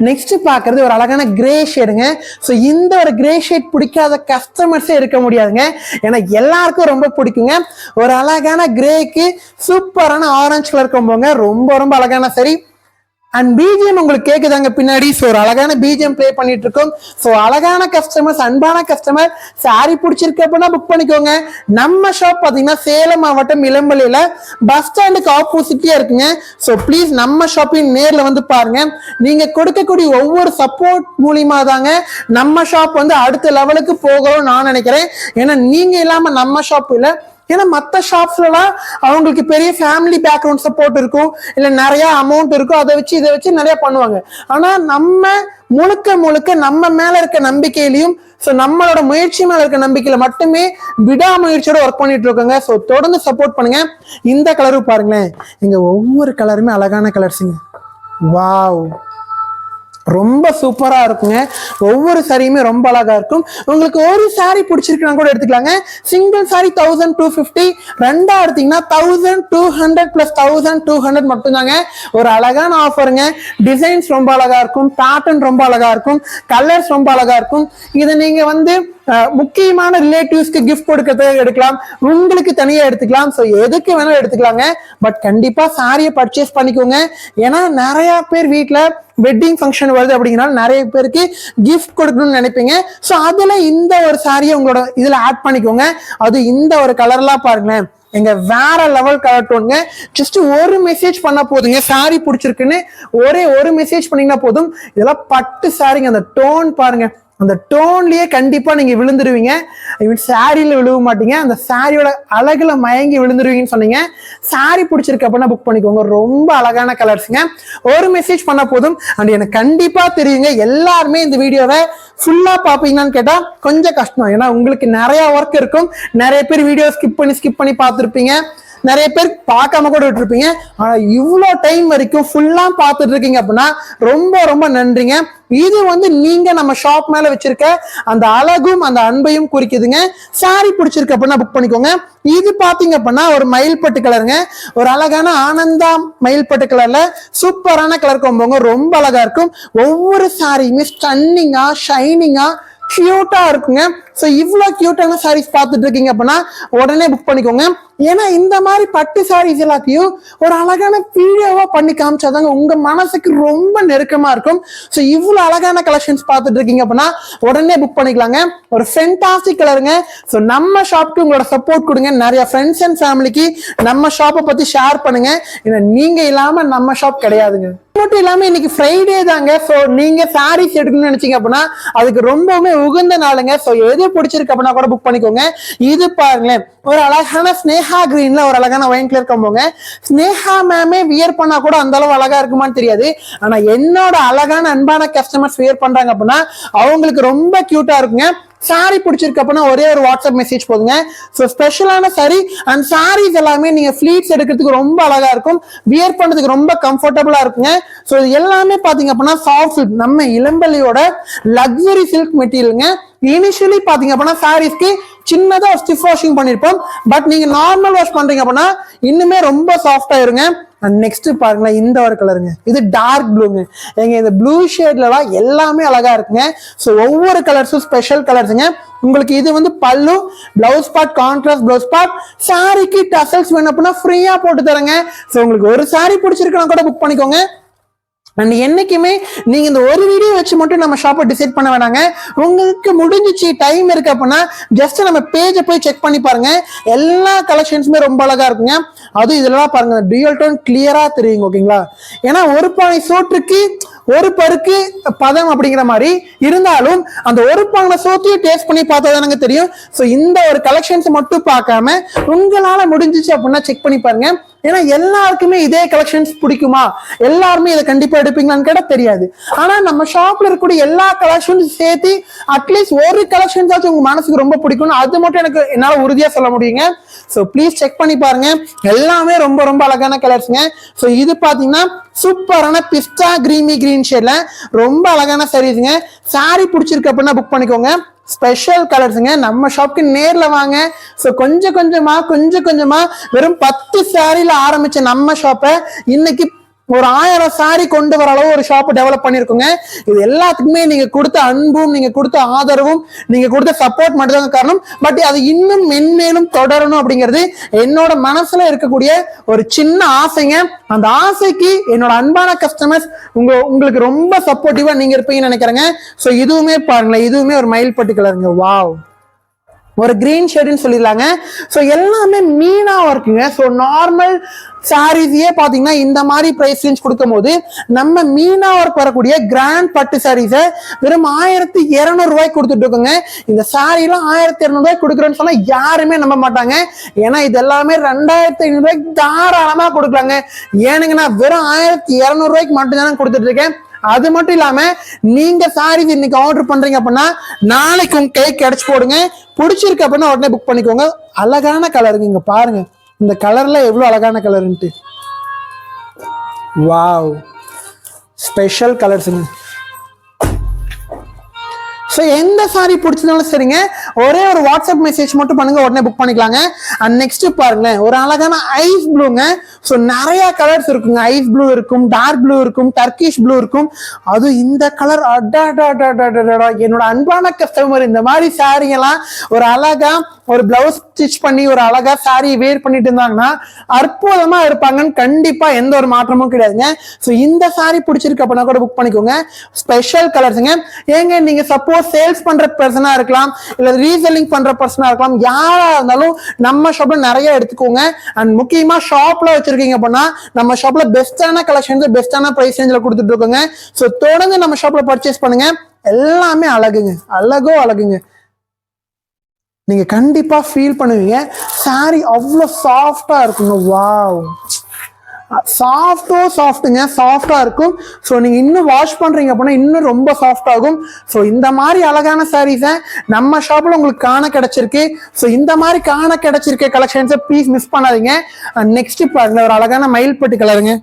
Speaker 1: நெக்ஸ்ட் பாக்குறது ஒரு அழகான கிரே ஷேடுங்க. ஸோ இந்த ஒரு கிரே ஷேட் பிடிக்காத கஸ்டமர்ஸே இருக்க முடியாதுங்க. ஏன்னா எல்லாருக்கும் ரொம்ப பிடிக்குங்க. ஒரு அழகான கிரேக்கு சூப்பரான ஆரஞ்சு கலர் கொம்போங்க. ரொம்ப ரொம்ப அழகான சரி. அண்ட் பிஜிஎம் உங்களுக்கு கேக்குதாங்க பின்னாடி. ஸோ ஒரு அழகான பிஜிஎம் பிளே பண்ணிட்டு இருக்கோம். ஸோ அழகான கஸ்டமர்ஸ், அன்பான கஸ்டமர் சாரி பிடிச்சிருக்கு அப்படின்னா புக் பண்ணிக்கோங்க. நம்ம ஷாப் பாத்தீங்கன்னா சேலம் மாவட்டம் இளம்பள்ளியில பஸ் ஸ்டாண்டுக்கு ஆப்போசிட்டியா இருக்குங்க. ஸோ ப்ளீஸ் நம்ம ஷாப்பிங் நேர்ல வந்து பாருங்க. நீங்க கொடுக்கக்கூடிய ஒவ்வொரு சப்போர்ட் மூலியமா தாங்க நம்ம ஷாப் வந்து அடுத்த லெவலுக்கு போகணும்னு நான் நினைக்கிறேன். ஏன்னா நீங்க இல்லாம நம்ம ஷாப் இல்ல. ஏன்னா மற்ற ஷாப்ஸ்லாம் அவங்களுக்கு பெரிய ஃபேமிலி பேக்ரவுண்ட் சப்போர்ட் இருக்கும், இல்ல நிறைய அமௌண்ட் இருக்கும், அதை வச்சு இதை வச்சு நிறைய பண்ணுவாங்க. ஆனா நம்ம முழுக்க முழுக்க நம்ம மேல இருக்க நம்பிக்கையிலையும் நம்மளோட முயற்சி மேல இருக்க நம்பிக்கையில மட்டுமே விடாமுயற்சியோட ஒர்க் பண்ணிட்டு இருக்கோங்க. ஸோ தொடர்ந்து சப்போர்ட் பண்ணுங்க. இந்த கலரும் பாருங்களேன், இங்க ஒவ்வொரு கலருமே அழகான கலர்ஸுங்க. வாவ், ரொம்ப சூப்பரா இருக்குங்க. ஒவ்வொரு சாரியுமே ரொம்ப அழகா இருக்கும். உங்களுக்கு ஒரு சாரி பிடிச்சிருக்குன்னா கூட எடுத்துக்கலாங்க. சிங்கிள் சாரி 1250, ரெண்டா எடுத்தீங்கன்னா 1200 பிளஸ் 1200 மட்டும்தாங்க. ஒரு அழகான ஆஃபருங்க. டிசைன்ஸ் ரொம்ப அழகா இருக்கும், பேட்டர்ன் ரொம்ப அழகா இருக்கும், கலர்ஸ் ரொம்ப அழகா இருக்கும். இதை நீங்க வந்து முக்கியமான ரிலேட்டிவ்ஸ்க்கு கிஃப்ட் கொடுக்கறதுக்கு எடுக்கலாம், உங்களுக்கு தனியா எடுத்துக்கலாம். ஸோ எதுக்கு வேணாலும் எடுத்துக்கலாங்க. பட் கண்டிப்பா சாரியை பர்ச்சேஸ் பண்ணிக்கோங்க. ஏன்னா நிறைய பேர் வீட்டுல வெட்டிங் ஃபங்க்ஷன் வருது அப்படிங்கிறனால நிறைய பேருக்கு கிஃப்ட் கொடுக்கணும்னு நினைப்பீங்க. ஸோ அதுல இந்த ஒரு சாரியை உங்களோட இதுல ஆட் பண்ணிக்கோங்க. அது இந்த ஒரு கலர்லாம் பாருங்களேன், எங்க வேற லெவல் கலர் டோனுங்க. ஜஸ்ட் ஒரு மெசேஜ் பண்ணா போதுங்க, சாரி பிடிச்சிருக்குன்னு ஒரே ஒரு மெசேஜ் பண்ணீங்கன்னா போதும். இதெல்லாம் பட்டு சாரிங்க. அந்த டோன் பாருங்க, அந்த டோன்லயே கண்டிப்பா நீங்க விழுந்துருவீங்க. இவன் சாரியில விழுவ மாட்டீங்க, அந்த சாரியோட அழகுல மயங்கி விழுந்துருவீங்கன்னு சொன்னீங்க. சாரி பிடிச்சிருக்கு அப்படின்னா புக் பண்ணிக்கோங்க. ரொம்ப அழகான கலர்ஸுங்க. ஒரு மெசேஜ் பண்ணா போதும். அண்ட் எனக்கு கண்டிப்பா தெரியுங்க, எல்லாருமே இந்த வீடியோவை ஃபுல்லா பாப்பீங்கன்னு கேட்டா கொஞ்சம் கஷ்டம். ஏன்னா உங்களுக்கு நிறைய ஒர்க் இருக்கும். நிறைய பேர் வீடியோ ஸ்கிப் பண்ணி பார்த்துருப்பீங்க, நிறைய பேர் பார்க்காம கூட விட்டுருப்பீங்க. ஆனா இவ்வளோ டைம் வரைக்கும் ஃபுல்லா பார்த்துட்டு இருக்கீங்க அப்படின்னா ரொம்ப ரொம்ப நன்றிங்க. இது வந்து நீங்க நம்ம ஷாப் மேல வச்சிருக்க அந்த அழகும் அந்த அன்பையும் குறிக்குதுங்க. சாரி பிடிச்சிருக்கு அப்படின்னா புக் பண்ணிக்கோங்க. இது பாத்தீங்க அப்படின்னா ஒரு மயில்பட்டு கலருங்க, ஒரு அழகான ஆனந்தா மயில்பட்டு கலர்ல சூப்பரான கலர் கொம்போங்க. ரொம்ப அழகா இருக்கும். ஒவ்வொரு சாரியுமே ஸ்டன்னிங்கா ஷைனிங்கா கியூட்டா இருக்குங்க. ஸோ இவ்வளோ கியூட்டான சாரீஸ் பார்த்துட்டு இருக்கீங்க அப்படின்னா உடனே புக் பண்ணிக்கோங்க. ஏன்னா இந்த மாதிரி பட்டு சாரீஸ் எல்லாத்தையும் ஒரு அழகான வீடியோவா பண்ணி காமிச்சாதாங்க உங்க மனசுக்கு ரொம்ப நெருக்கமா இருக்கும். ஸோ இவ்வளோ அழகான கலெக்ஷன்ஸ் பார்த்துட்டு இருக்கீங்க அப்படின்னா உடனே புக் பண்ணிக்கலாங்க. ஒரு ஃபென்டாஸ்டிக் கலருங்க. ஸோ நம்ம ஷாப்க்கு உங்களோட சப்போர்ட் கொடுங்க. நிறைய ஃப்ரெண்ட்ஸ் அண்ட் ஃபேமிலிக்கு நம்ம ஷாப்பை பத்தி ஷேர் பண்ணுங்க. ஏன்னா நீங்க இல்லாம நம்ம ஷாப் கிடையாதுங்க. மட்டும் இல்லாம இன்னைக்கு ஃப்ரைடே தாங்க. ஸோ நீங்க சாரீஸ் எடுக்கணும்னு நினைச்சீங்க அப்படின்னா அதுக்கு ரொம்பவுமே உகந்த நாளுங்க. ஸோ எது பிடிச்சிருக்கு அப்படின்னா கூட புக் பண்ணிக்கோங்க. இது பாருங்களேன், ஒரு அழகான ஸ்னேகா கிரீன்ல ஒரு அழகான ஒயின் கலர் கம்போங்க. ஸ்னேகா மேமே வியர் பண்ணா கூட அந்த அளவு அழகா இருக்குமான்னு தெரியாது. ஆனா என்னோட அழகான அன்பான கஸ்டமர்ஸ் வியர் பண்றாங்க அப்படின்னா அவங்களுக்கு ரொம்ப கியூட்டா இருக்குங்க. சாரி பிடிச்சிருக்கு அப்படின்னா ஒரே ஒரு வாட்ஸ்அப் மெசேஜ் போதுங்க. ஸோ ஸ்பெஷலான சாரி அண்ட் சாரீஸ் எல்லாமே நீங்க ஃபிளீட்ஸ் எடுக்கிறதுக்கு ரொம்ப அழகா இருக்கும், வியர் பண்றதுக்கு ரொம்ப கம்ஃபர்டபுளா இருக்குங்க. ஸோ இது எல்லாமே பாத்தீங்க அப்படின்னா சாஃப்ட் சில்க், நம்ம இளம்பலியோட லக்ஸரி சில்க் மெட்டீரியலுங்க. இனிஷியலி பாத்தீங்க அப்படின்னா சாரீஸ்க்கு சின்னதா ஸ்டிஃப் வாஷிங் பண்ணிருப்போம். பட் நீங்க நார்மல் வாஷ் பண்றீங்க அப்படின்னா இன்னுமே ரொம்ப சாஃப்டா இருங்க. நெக்ஸ்ட் பாருங்களேன், இந்த ஒரு கலருங்க. இது டார்க் ப்ளூங்க. எங்க இந்த ப்ளூ ஷேட்லாம் எல்லாமே அழகா இருக்குங்க. ஸோ ஒவ்வொரு கலர்ஸும் ஸ்பெஷல் கலர்ஸுங்க. உங்களுக்கு இது வந்து பல்லு, blouse part, contrast blouse part. சாரிக்கு டசல்ஸ் வேணும் அப்படின்னா ஃப்ரீயா போட்டு தரேங்க. ஸோ உங்களுக்கு ஒரு சாரி பிடிச்சிருக்குன்னா கூட புக் பண்ணிக்கோங்க. அண்ட் என்னைக்குமே நீங்க இந்த ஒரு வீடியோ வச்சு மட்டும் நம்ம ஷாப்பை டிசைட் பண்ண வேணாங்க. உங்களுக்கு முடிஞ்சிச்சு, டைம் இருக்கு அப்படின்னா ஜஸ்ட் நம்ம பேஜை போய் செக் பண்ணி பாருங்க. எல்லா கலெக்ஷன்ஸுமே ரொம்ப அழகா இருக்குங்க. அதுவும் இதெல்லாம் பாருங்க, டியூயல் டோன் கிளியரா தெரியுங்க. ஓகேங்களா? ஏன்னா ஒரு பானை சோற்றுக்கு ஒரு பருக்கு பதம் அப்படிங்கிற மாதிரி இருந்தாலும் அந்த ஒரு பானை சோத்தையும் டேஸ்ட் பண்ணி பார்த்தா தானங்க தெரியும். ஸோ இந்த ஒரு கலெக்ஷன்ஸ் மட்டும் பார்க்காம உங்களால முடிஞ்சிச்சு அப்படின்னா செக் பண்ணி பாருங்க. ஏன்னா எல்லாருக்குமே இதே கலெக்ஷன்ஸ் பிடிக்குமா, எல்லாருமே இதை கண்டிப்பா எடுப்பீங்களான்னு கேட்டா தெரியாது. ஆனா நம்ம ஷாப்ல இருக்கக்கூடிய எல்லா கலெக்ஷன்ஸ் சேர்த்து அட்லீஸ்ட் ஒரு கலெக்ஷன்ஸ் ஆச்சும் உங்க மனசுக்கு ரொம்ப பிடிக்கும். அது மட்டும் எனக்கு என்னால உறுதியா சொல்ல முடியுங்க. ஸோ ப்ளீஸ் செக் பண்ணி பாருங்க. எல்லாமே ரொம்ப ரொம்ப அழகான கலர்ஸ்ங்க. ஸோ இது பாத்தீங்கன்னா சூப்பரான பிஸ்டா கிரீமி கிரீன் ஷேட்ல ரொம்ப அழகான சாரீஸ்ங்க. சாரி பிடிச்சிருக்கு அப்படின்னா புக் பண்ணிக்கோங்க. ஸ்பெஷல் கலர்ஸுங்க. நம்ம ஷாப்க்கு நேர்ல வாங்க. ஸோ கொஞ்சம் கொஞ்சமா வெறும் 10 சாரியில ஆரம்பிச்ச நம்ம ஷாப்பை இன்னைக்கு ஒரு 1000 சாரி கொண்டு வர அளவு ஒரு ஷாப் டெவலப் பண்ணிருக்குங்க. இது எல்லாத்துக்குமே நீங்க கொடுத்த அன்பும் நீங்க கொடுத்த ஆதரவும் நீங்க கொடுத்த சப்போர்ட் மட்டும் தான் காரணம். பட் அது இன்னும் மென்மேலும் தொடரணும் அப்படிங்கிறது என்னோட மனசுல இருக்கக்கூடிய ஒரு சின்ன ஆசைங்க. அந்த ஆசைக்கு என்னோட அன்பான கஸ்டமர்ஸ் உங்களுக்கு ரொம்ப சப்போர்ட்டிவா நீங்க இருப்பீங்கன்னு நினைக்கிறேங்க. ஸோ இதுவுமே பாருங்களேன், இதுவுமே ஒரு மயில்பட்டு கலருங்க. வாவ், ஒரு கிரீன் ஷேடுன்னு சொல்லிடலாங்க. ஸோ எல்லாமே மீனா இருக்குங்க. ஸோ நார்மல் சாரீஸே பாத்தீங்கன்னா இந்த மாதிரி பிரைஸ் ரேஞ்ச் கொடுக்கும் போது நம்ம மீனா ஒர்க் வரக்கூடிய கிராண்ட் பட்டு சாரீஸை வெறும் 1200 ரூபாய்க்கு கொடுத்துட்டு இருக்கோங்க. இந்த சாரீலாம் 1200 ரூபாய்க்கு கொடுக்குறேன்னு சொன்னா யாருமே நம்ப மாட்டாங்க. ஏன்னா இது எல்லாமே 2500 ரூபாய்க்கு தாராளமா கொடுக்கலாங்க. ஏனுங்கன்னா வெறும் 1200 ரூபாய்க்கு மட்டும் தானே கொடுத்துட்டு இருக்கேன். அது மட்டும் இல்லாம நீங்க சாரீஸ் இன்னைக்கு ஆர்டர் பண்றீங்க அப்படின்னா நாளைக்கு உங்க கை கிடைச்சு போடுங்க. பிடிச்சிருக்கு அப்படின்னா உடனே புக் பண்ணிக்கோங்க. அழகான கலருங்க. இங்க பாருங்க, இந்த கலர்ல எவ்வளவு அழகான கலர்ன்ட்டு. வாவ், ஸ்பெஷல் கலர்ஸுங்க. ஸோ எந்த சாரி பிடிச்சதாலும் சரிங்க, ஒரே ஒரு வாட்ஸ்அப் மெசேஜ் மட்டும் பண்ணுங்க, உடனே புக் பண்ணிக்கலாங்க. அண்ட் நெக்ஸ்ட் பாருங்களேன், ஒரு அழகான ஐஸ் ப்ளூங்க. ஸோ நிறைய கலர்ஸ் இருக்குங்க. ஐஸ் ப்ளூ இருக்கும், டார்க் ப்ளூ இருக்கும், டர்க்கிஷ் ப்ளூ இருக்கும். அது இந்த கலர் என்னோட அன்பான கஸ்டமர் இந்த மாதிரி சாரீ எல்லாம் ஒரு அழகா ஒரு பிளவுஸ் ஸ்டிச் பண்ணி ஒரு அழகா சாரி வேர் பண்ணிட்டு இருந்தாங்கன்னா அற்புதமா இருப்பாங்கன்னு கண்டிப்பா எந்த ஒரு மாற்றமும் கிடையாதுங்க. ஸோ இந்த சாரி பிடிச்சிருக்கு அப்படின்னா கூட புக் பண்ணிக்கோங்க. ஸ்பெஷல் கலர்ஸுங்க. ஏங்க நீங்க சப்போஸ் சேல்ஸ் பண்ற பர்சனா இருக்கலாம், இல்ல ரீசெல்லிங் பண்ற பர்சனா இருக்கலாம், யாரா இருந்தாலும் நம்ம ஷாப்ல நிறைய எடுத்துக்கோங்க. அண்ட் முக்கியமா ஷாப்ல வச்சிருக்கீங்க அப்படின்னா நம்ம ஷாப்ல பெஸ்டான கலெக்ஷன்ஸ் பெஸ்டான பிரைஸ் ரேஞ்சில் கொடுத்துட்டு இருக்கோங்க. ஸோ தொடர்ந்து நம்ம ஷாப்ல பர்ச்சேஸ் பண்ணுங்க. எல்லாமே அழகுங்க, அழகுங்க. நீங்க கண்டிப்பா ஃபீல் பண்ணுவீங்க. சாரி அவ்வளோ சாஃப்டா இருக்குங்க. வாவ், சாஃப்டா இருக்கும். ஸோ நீங்க இன்னும் வாஷ் பண்றீங்க அப்படின்னா இன்னும் ரொம்ப சாஃப்ட் ஆகும். ஸோ இந்த மாதிரி அழகான சாரீஸை நம்ம ஷாப்ல உங்களுக்கு காண கிடைச்சிருக்கு. ஸோ இந்த மாதிரி காண கிடைச்சிருக்க கலெக்ஷன்ஸை ப்ளீஸ் மிஸ் பண்ணாதீங்க. நெக்ஸ்ட் பாருங்க, ஒரு அழகான மயில்பட்டு கலருங்க.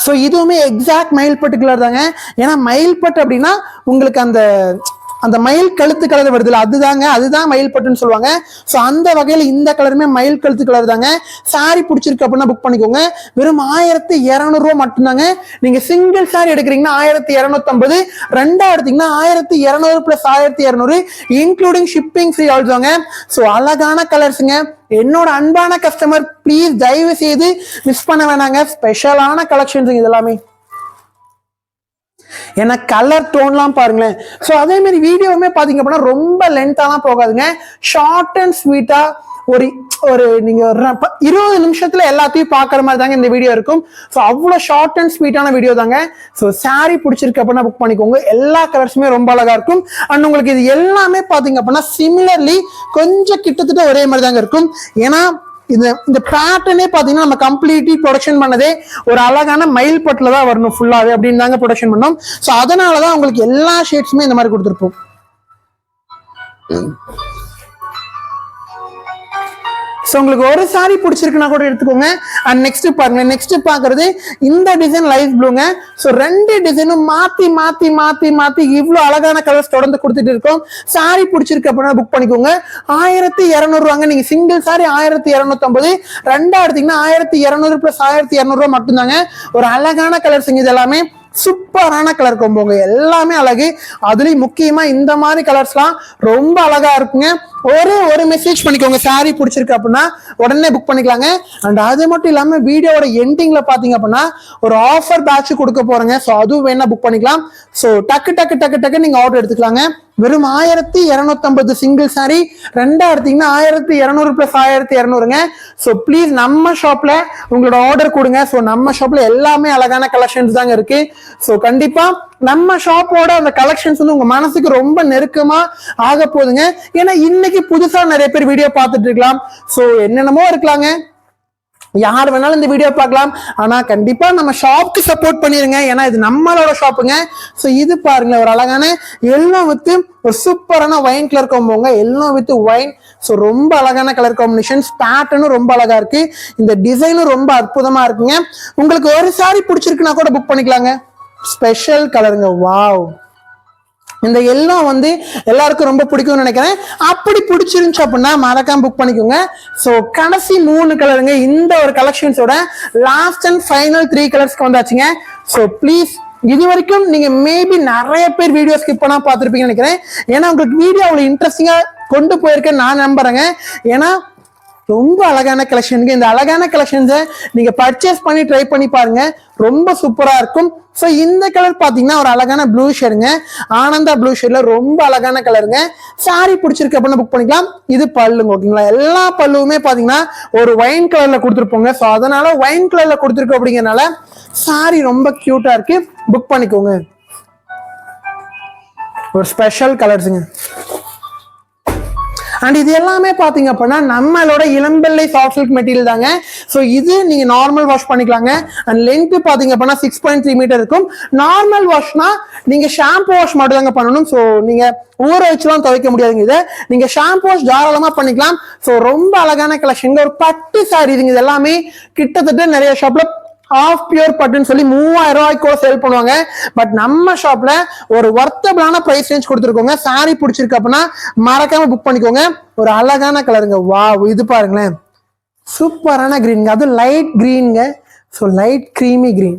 Speaker 1: ஸோ இதுவுமே எக்ஸாக்ட் மயில்பட்டு கலர் தாங்க. ஏன்னா மயில்பட்டு அப்படின்னா உங்களுக்கு அந்த மயில் கழுத்து கலர் வருதுல, அதுதான் மயில் பட்டுன்னு சொல்லுவாங்க. ஸோ அந்த வகையில் இந்த கலருமே மயில் கழுத்து கலர் தாங்க. சாரி பிடிச்சிருக்கு அப்படின்னா புக் பண்ணிக்கோங்க. வெறும் 1200 ரூபா மட்டும்தாங்க. நீங்க சிங்கிள் சாரி எடுக்கிறீங்கன்னா 1250, ரெண்டா எடுத்தீங்கன்னா 1200 பிளஸ் 1200 இன்க்ளூடிங் ஷிப்பிங் ஃப்ரீ ஆல்சோங்க. ஸோ அழகான கலர்ஸுங்க. என்னோட அன்பான கஸ்டமர் ப்ளீஸ் தயவு செய்து மிஸ் பண்ண வேணாங்க. ஸ்பெஷலான கலெக்ஷன்ஸ் இது எல்லாமே. ஏன்னா கலர் டோன்லாம் பாருங்களேன். ஸோ அதே மாதிரி வீடியோவுமே பார்த்தீங்க அப்படின்னா ரொம்ப லென்த்தாலாம் போகாதுங்க. ஷார்ட் அண்ட் ஸ்வீட்டா ஒரு நீங்க 20 நிமிஷத்துல எல்லாத்தையும் பாக்குற மாதிரி தாங்க இந்த வீடியோ இருக்கும். ஸோ அவ்வளோ ஷார்ட் அண்ட் ஸ்வீட்டான வீடியோ தாங்க. ஸோ சாரி பிடிச்சிருக்கு அப்படின்னா புக் பண்ணிக்கோங்க. எல்லா கலர்ஸுமே ரொம்ப அழகா இருக்கும். அண்ட் உங்களுக்கு இது எல்லாமே பாத்தீங்க அப்படின்னா சிமிலர்லி கொஞ்சம் கிட்டத்தட்ட ஒரே மாதிரி தாங்க இருக்கும். ஏன்னா இந்த பேட்டர்னே பாத்தீங்கன்னா நம்ம கம்ப்ளீட்லி ப்ரொடக்ஷன் பண்ணதே ஒரு அழகான மயில் பட்டுல தான் வரணும் ஃபுல்லாவே அப்படின்னு தாங்க ப்ரொடக்ஷன் பண்ணோம். ஸோ அதனாலதான் உங்களுக்கு எல்லா ஷேட்ஸுமே இந்த மாதிரி கொடுத்துருப்போம். ஸோ உங்களுக்கு ஒரு சாரி பிடிச்சிருக்குன்னா கூட எடுத்துக்கோங்க. அண்ட் நெக்ஸ்ட் பாருங்க, நெக்ஸ்ட் பாக்குறது இந்த டிசைன் லைட் ப்ளூங்க. ஸோ ரெண்டு டிசைனும் மாத்தி இவ்வளவு அழகான கலர்ஸ் தொடர்ந்து கொடுத்துட்டு இருக்கோம். சாரி பிடிச்சிருக்கு அப்படின்னா புக் பண்ணிக்கோங்க. 1200 ரூபாங்க. நீங்க சிங்கிள் சாரி 1250, ரெண்டா எடுத்தீங்கன்னா 1200 பிளஸ் 1200 ரூபாய் மட்டும்தாங்க. ஒரு அழகான கலர்ஸ் இது எல்லாமே சூப்பரான கலர் கொம்போங்க. எல்லாமே அழகு. அதுலயும் முக்கியமா இந்த மாதிரி கலர்ஸ்லாம் ரொம்ப அழகா இருக்குங்க. ஒரு மெசேஜ் பண்ணிக்கோங்க, சாரி பிடிச்சிருக்கு அப்படின்னா உடனே புக் பண்ணிக்கலாங்க. அண்ட் அது மட்டும் இல்லாம வீடியோட எண்டிங்ல பாத்தீங்க அப்படின்னா ஒரு ஆஃபர் பேட்ச் கொடுக்க போறேங்க. ஸோ அதுவும் வேணா புக் பண்ணிக்கலாம். ஸோ டக்கு நீங்க ஆர்டர் எடுத்துக்கலாங்க. வெறும் 1250 சிங்கிள் சாரி, ரெண்டா எடுத்தீங்கன்னா 1200 பிளஸ் 1200ங்க. ஸோ ப்ளீஸ் நம்ம ஷாப்ல உங்களோட ஆர்டர் கொடுங்க. ஸோ நம்ம ஷாப்ல எல்லாமே அழகான கலெக்ஷன்ஸ் தாங்க இருக்கு. ஸோ கண்டிப்பா நம்ம ஷாப்போட அந்த கலெக்ஷன்ஸ் வந்து உங்க மனசுக்கு ரொம்ப நெருக்கமா ஆக போகுதுங்க. ஏன்னா இன்னைக்கு புதுசா நிறைய பேர் வீடியோ பார்த்துட்டு இருக்கலாம். ஸோ என்னென்னமோ இருக்கலாங்க, யார் வேணாலும் இந்த வீடியோ பார்க்கலாம். ஆனா கண்டிப்பா நம்ம ஷாப்க்கு சப்போர்ட் பண்ணிருங்க. ஏன்னா இது நம்மளோட ஷாப்புங்க. ஸோ இது பாருங்க, ஒரு அழகான எல்லோ வித் ஒரு சூப்பரான ஒயின் கலர் காம்போங்க. Yellow with wine. ஸோ ரொம்ப அழகான கலர் காம்பினேஷன்ஸ். பேட்டர்னும் ரொம்ப அழகா இருக்கு. இந்த டிசைனும் ரொம்ப அற்புதமா இருக்குங்க. உங்களுக்கு ஒரு சாரி பிடிச்சிருக்குன்னா கூட புக் பண்ணிக்கலாங்க. ஸ்பெஷல் கலருங்க. வாவ், இந்த எல்லோ வந்து எல்லாருக்கும் ரொம்ப பிடிக்கும்னு நினைக்கிறேன். அப்படி பிடிச்சிருந்துச்சு அப்படின்னா மறக்காம புக் பண்ணிக்கோங்க. ஸோ கடைசி 3 கலருங்க. இந்த ஒரு கலெக்ஷன்ஸோட லாஸ்ட் அண்ட் ஃபைனல் 3 கலர்ஸ்க்கு வந்தாச்சுங்க. ஸோ ப்ளீஸ் இது வரைக்கும் நீங்க மேபி நிறைய பேர் வீடியோ ஸ்கிப் பண்ணா பார்த்துருப்பீங்கன்னு நினைக்கிறேன். ஏன்னா உங்களுக்கு வீடியோ அவ்வளவு இன்ட்ரெஸ்டிங்கா கொண்டு போயிருக்கேன்னு நான் நம்புறேங்க. ஏன்னா ரொம்ப அழகான கலெக்ஷனுக்கு இந்த அழகான கலெக்ஷன்ஸை நீங்க பர்ச்சேஸ் பண்ணி ட்ரை பண்ணி பாருங்க. ரொம்ப சூப்பரா இருக்கும். ஸோ இந்த கலர் பாத்தீங்கன்னா ஒரு அழகான ப்ளூ ஷேடுங்க. ஆனந்தா ப்ளூ ஷேட்ல ரொம்ப அழகான கலருங்க. சாரி பிடிச்சிருக்கு அப்படின்னு புக் பண்ணிக்கலாம். இது பல்லுங்க. ஓகேங்களா, எல்லா பல்லுவுமே பாத்தீங்கன்னா ஒரு ஒயின் கலர்ல கொடுத்துருப்போங்க. ஸோ அதனால ஒயின் கலர்ல கொடுத்துருக்கு அப்படிங்கறதுனால சாரி ரொம்ப கியூட்டா இருக்கு. புக் பண்ணிக்கோங்க. ஒரு ஸ்பெஷல் கலர்ஸுங்க. அண்ட் இது எல்லாமே பாத்தீங்க அப்படின்னா நம்மளோட இளம்பெல்லை சாஃப்ட் சில்க் மெட்டீரியல் தாங்க. ஸோ இது நீங்க நார்மல் வாஷ் பண்ணிக்கலாங்க. அண்ட் லென்த் பாத்தீங்க அப்படின்னா 6.3 மீட்டர் இருக்கும். நார்மல் வாஷ்னா நீங்க ஷாம்பு வாஷ் மட்டும் தாங்க பண்ணணும். ஸோ நீங்க ஊற வச்சுலாம் துவைக்க முடியாதுங்க. இதை நீங்க ஷாம்பு வாஷ் தாராளமா பண்ணிக்கலாம். ஸோ ரொம்ப அழகான கலெக்ஷன். ஒரு பட்டு சாரி இதுங்க. இது எல்லாமே கிட்டத்தட்ட நிறைய ஷாப்ல ஆஃப் பியூர் பட்டுன்னு சொல்லி 3000 ரூபாய்க்கு கூட சேல் பண்ணுவாங்க. பட் நம்ம ஷாப்ல ஒரு வர்த்தபிளான பிரைஸ் ரேஞ்ச் கொடுத்துருக்கோங்க. சாரி பிடிச்சிருக்கு அப்படின்னா மறக்காம புக் பண்ணிக்கோங்க. ஒரு அழகான கலருங்க. வாவ், இது பாருங்களேன், சூப்பரான கிரீனுங்க, அது லைட் கிரீனுங்க. ஸோ லைட் கிரீமி கிரீன்,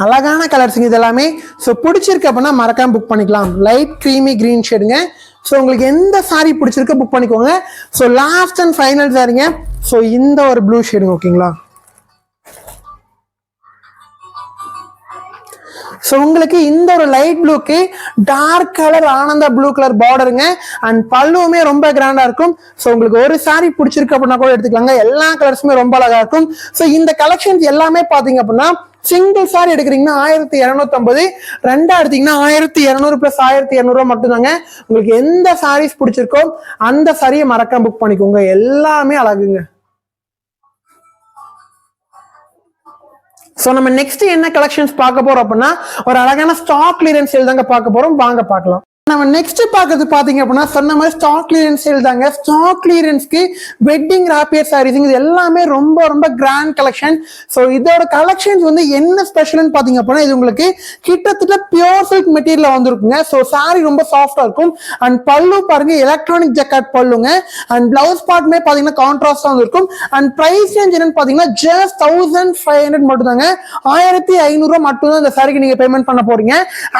Speaker 1: அழகான கலர்ஸுங்க இது எல்லாமே. ஸோ பிடிச்சிருக்கு அப்படின்னா மறக்காம புக் பண்ணிக்கலாம். லைட் கிரீமி கிரீன் ஷேடுங்க. ஸோ உங்களுக்கு எந்த சாரி பிடிச்சிருக்க புக் பண்ணிக்கோங்க. ஸோ லாஸ்ட் அண்ட் ஃபைனல் சாரிங்க. ஸோ இந்த ஒரு ப்ளூ ஷேடுங்க, ஓகேங்களா. ஸோ உங்களுக்கு இந்த ஒரு லைட் ப்ளூக்கு dark colour Ananda blue colour பார்டருங்க. அண்ட் பல்லுவுமே ரொம்ப கிராண்டா இருக்கும். ஸோ உங்களுக்கு ஒரு சாரி பிடிச்சிருக்கு அப்படின்னா கூட எடுத்துக்கலாங்க. எல்லா கலர்ஸுமே ரொம்ப அழகா இருக்கும். ஸோ இந்த கலெக்ஷன்ஸ் எல்லாமே பாத்தீங்க அப்படின்னா சிங்கிள் சாரி எடுக்கிறீங்கன்னா 1250, ரெண்டா எடுத்தீங்கன்னா 1200 பிளஸ் 1200 மட்டும்தாங்க. உங்களுக்கு எந்த சாரீஸ் பிடிச்சிருக்கோ அந்த சாரியை மறக்காம புக் பண்ணிக்கோங்க. எல்லாமே அழகுங்க. சோ நம்ம நெக்ஸ்ட் என்ன கலெக்ஷன்ஸ் பார்க்க போறோம் அப்படின்னா ஒரு அழகான ஸ்டாக் கிளியரன்ஸ் சேல் தாங்க பார்க்க போறோம். வாங்க பார்க்கலாம். நம்ம நெக்ஸ்ட் பாக்குறது பாத்தீங்க அப்படின்னா சொன்ன மாதிரி ஸ்டாக் கிளியரன்ஸ் சேல் தாங்க. ஸ்டாக் கிளியரன்ஸ்க்கு வெட்டிங் ராப்பியர் சாரீஸ் இது எல்லாமே ரொம்ப ரொம்ப கிராண்ட் கலெக்ஷன். ஸோ இதோட கலெக்ஷன்ஸ் வந்து என்ன ஸ்பெஷல்னு பாத்தீங்க அப்படின்னா இது உங்களுக்கு கிட்டத்தட்ட பியூர் சில்க் மெட்டீரியல் வந்திருக்குங்க. ஸோ சாரி ரொம்ப சாஃப்டா இருக்கும். அண்ட் பல்லு பாருங்க எலக்ட்ரானிக் ஜக்காட் பல்லுங்க. அண்ட் பிளவுஸ் பார்ட்மே பாத்தீங்கன்னா கான்ட்ராஸ்டா இருக்கும். அண்ட் பிரைஸ் ரேஞ்ச் என்னன்னு பாத்தீங்கன்னா ஜஸ்ட் 1500 மட்டும் தாங்க. 1500 மட்டும் தான் இந்த சாரிக்கு நீங்க பேமெண்ட் பண்ண போறீங்க.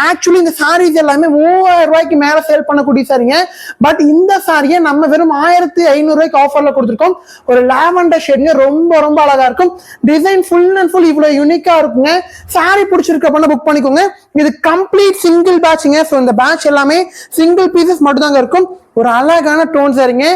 Speaker 1: ஆக்சுவலி இந்த சாரீஸ் எல்லாமே 3000 ரூபாய்க்கு மேல சேல் பண்ணக்கூடிய சாரிங்க. பட் இந்த சாரியை நம்ம வெறும் 1500 ரூபாய்க்கு ஆஃபர்ல கொடுத்துருக்கோம். ஒரு லாவெண்டர் ஷேட்ங்க, ரொம்ப ரொம்ப அழகா இருக்கும். டிசைன் ஃபுல் அண்ட் ஃபுல் இவ்வளவு யூனிக்கா இருக்குங்க. சாரி பிடிச்சிருக்க பண்ண புக் பண்ணிக்கோங்க. இது கம்ப்ளீட் சிங்கிள் பேட்ச்ங்க. ஸோ இந்த பேட்ச் எல்லாமே சிங்கிள் பீசஸ் மட்டும் தாங்க இருக்கும். ஒரு அழகான டோன் சாரிங்க.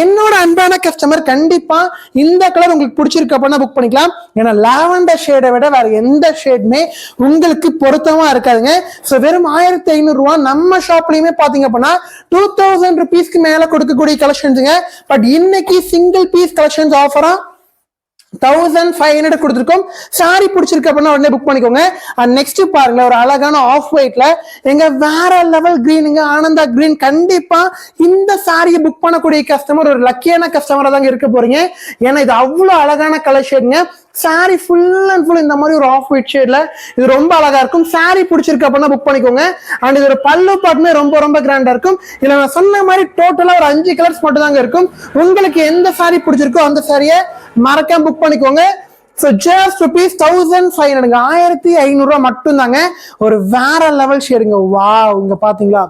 Speaker 1: என்னோட அன்பான கஸ்டமர் கண்டிப்பா இந்த கலர் உங்களுக்கு பிடிச்சிருக்கு அப்படின்னா புக் பண்ணிக்கலாம். ஏன்னா லாவெண்டர் ஷேடை விட வேற எந்த ஷேடுமே உங்களுக்கு பொருத்தமா இருக்காதுங்க. ஸோ வெறும் 1500 ரூபாய் நம்ம ஷாப்லயுமே பாத்தீங்க அப்படின்னா 2000 ருபீஸ்க்கு மேல கொடுக்கக்கூடிய கலெக்ஷன்ஸுங்க. பட் இன்னைக்கு சிங்கிள் பீஸ் கலெக்ஷன்ஸ் ஆஃபரா 1500 கொடுத்துருக்கோம். சாரி பிடிச்சிருக்கு அப்படின்னா உடனே புக் பண்ணிக்கோங்க. அண்ட் நெக்ஸ்ட் பாருங்க ஒரு அழகான ஆஃப் ஒயிட்ல எங்க வேற லெவல் கிரீனுங்க, ஆனந்தா கிரீன். கண்டிப்பா இந்த சாரியை புக் பண்ணக்கூடிய கஸ்டமர் ஒரு லக்கியான கஸ்டமரா தாங்க இருக்க போறீங்க. ஏன்னா இது அவ்வளவு அழகான கலர் ஷேடுங்க. சாரி ஃபுல் அண்ட் ஃபுல் இந்த மாதிரி ஒரு ஆஃப் ஒயிட் ஷேட்ல இது ரொம்ப அழகா இருக்கும். சாரி பிடிச்சிருக்கு அப்படின்னா புக் பண்ணிக்கோங்க. அண்ட் இது ஒரு பல்லு பாட்டுமே ரொம்ப ரொம்ப கிராண்டா இருக்கும். இதுல நான் சொன்ன மாதிரி டோட்டலா ஒரு 5 கலர்ஸ் மட்டும் தாங்க இருக்கும். உங்களுக்கு எந்த சாரி பிடிச்சிருக்கோ அந்த சாரியை மறக்காம புக் பண்ணிக்கோங்க. So just rupees 1500, 1500 ரூபாய் மட்டும் தாங்க. ஒரு வேற லெவல் ஷேடுங்க. வாவ், இங்க பாத்தீங்களா?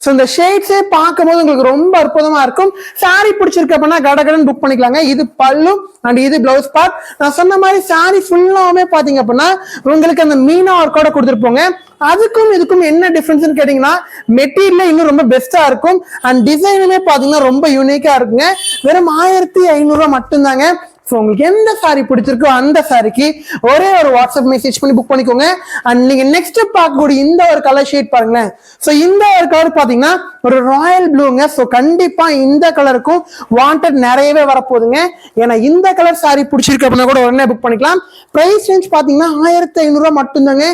Speaker 1: சோ இந்த ஷேட்ஸே பார்க்கும்போது உங்களுக்கு ரொம்ப அற்புதமா இருக்கும். சாரி பிடிச்சிருக்கு அப்படின்னா கடகடன் புக் பண்ணிக்கலாங்க. இது பல்லு அண்ட் இது பிளவுஸ் பார்ட். நான் சொன்ன மாதிரி சாரி ஃபுல்லாவுமே பாத்தீங்க அப்படின்னா உங்களுக்கு அந்த மீனா ஒர்க்கோட கொடுத்துருப்போங்க. அதுக்கும் இதுக்கும் என்ன டிஃபரன்ஸ் கேட்டீங்கன்னா மெட்டீரியல் இன்னும் ரொம்ப பெஸ்டா இருக்கும். அண்ட் டிசைனுமே பாத்தீங்கன்னா ரொம்ப யூனிக்கா இருக்குங்க. வெறும் 1500 ரூபாய் மட்டும் தாங்க. ஸோ உங்களுக்கு எந்த சாரி பிடிச்சிருக்கோ அந்த சாரிக்கு ஒரே ஒரு வாட்ஸ்அப் மெசேஜ் பண்ணி புக் பண்ணிக்கோங்க. அண்ட் நீங்க நெக்ஸ்ட் பார்க்கக்கூடிய இந்த ஒரு கலர் ஷேட் பாருங்களேன். ஸோ இந்த ஒரு கலர் பாத்தீங்கன்னா ஒரு ராயல் ப்ளூங்க. ஸோ கண்டிப்பா இந்த கலருக்கும் வாண்டட் நிறையவே வரப்போகுதுங்க. ஏன்னா இந்த கலர் சாரி பிடிச்சிருக்கு அப்படின்னா கூட உடனே புக் பண்ணிக்கலாம். பிரைஸ் ரேஞ்ச் பாத்தீங்கன்னா 1500 ரூபாய் மட்டும்தாங்க.